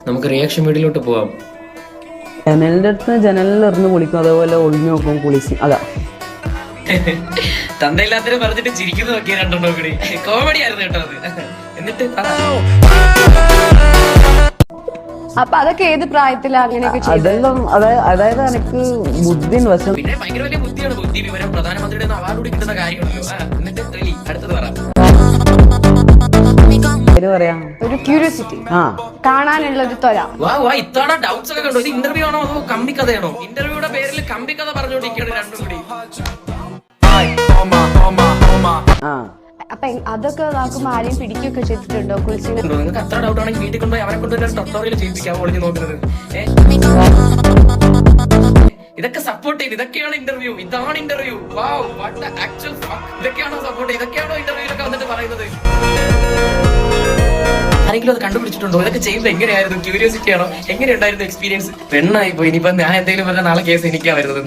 നമുക്ക് റിയാക്ഷൻ വീഡിയോയിലോട്ട് പോവാം. ജനലിന്റെ അടുത്ത് ജനലിൽ എറിഞ്ഞ് കുളിക്കും, അതേപോലെ ഒളിഞ്ഞു നോക്കും കുളിക്കും. അതാ തന്തയില്ലാത്തവരെ പറഞ്ഞിട്ട് ചിരിക്കുന്നു നോക്കിയ രണ്ടെണ്ണം കൂടി കോമഡി ആയിരുന്നു കേട്ടോ അത്. എന്നിട്ട് അപ്പൊ അതൊക്കെ ഏത് പ്രായത്തിലാ അങ്ങനെയൊക്കെ അതെല്ലാം അതായത് എനിക്ക് ബുദ്ധി വശം. പിന്നെ ഭയങ്കര വലിയ ബുദ്ധിയാണ്, ബുദ്ധി വിവരം പ്രധാനമന്ത്രിയുടെ അവാർഡ് കൂടി കിട്ടുന്ന കാര്യമാണല്ലോ. എന്നിട്ട് അടുത്തത് പറയാം. പറയാം ഒരു ക്യൂരിയോസിറ്റി, കാണാനുള്ള ഒരു ത്വര. വാ ഇത്തവണ ഡൗട്ട്സ് ഒക്കെ കണ്ടോ? ഇത് ഇന്റർവ്യൂ ആണോ അതോ കമ്പി കഥയാണോ? ഇന്റർവ്യൂയുടെ പേരിൽ കമ്പി കഥ പറഞ്ഞോണ്ടിരിക്കുകയാണ് രണ്ടും കൂടി. അപ്പൊ അതൊക്കെ നോക്കുമ്പോ ആരെയും പിടിക്കുകയൊക്കെ ചെയ്തിട്ടുണ്ടോ? കുളിച്ച് നിങ്ങൾക്ക് അത്ര ഡൗട്ട് ആണെങ്കിൽ വീട്ടിൽ കൊണ്ടുപോയി അവരെ കൊണ്ട് ട്യൂട്ടോറിയൽ ചെയ്യിപ്പിക്കാം. ഒളിഞ്ഞു നോക്കുന്നത് ഇതൊക്കെ സപ്പോർട്ട് ചെയ്ത്, ഇതൊക്കെയാണ് ഇന്റർവ്യൂ, ഇതാണ് ഇന്റർവ്യൂ. ഇതൊക്കെയാണോ സപ്പോർട്ട്, ഇതൊക്കെയാണോ ഇന്റർവ്യൂലൊക്കെ വന്നിട്ട് പറയുന്നത്? ആരെങ്കിലും അത് കണ്ടുപിടിച്ചിട്ടുണ്ടോ? ഇതൊക്കെ ചെയ്യുന്നത് എങ്ങനെയായിരുന്നു? ക്യൂരിയോസിറ്റി ആണോ? എങ്ങനെയുണ്ടായിരുന്നു എക്സ്പീരിയൻസ്? പെണ്ണായി പോയി. ഇനിയിപ്പോ ഞാൻ എന്തെങ്കിലും പറഞ്ഞാൽ നാളെ കേസ് എനിക്കാ വരുന്നത്.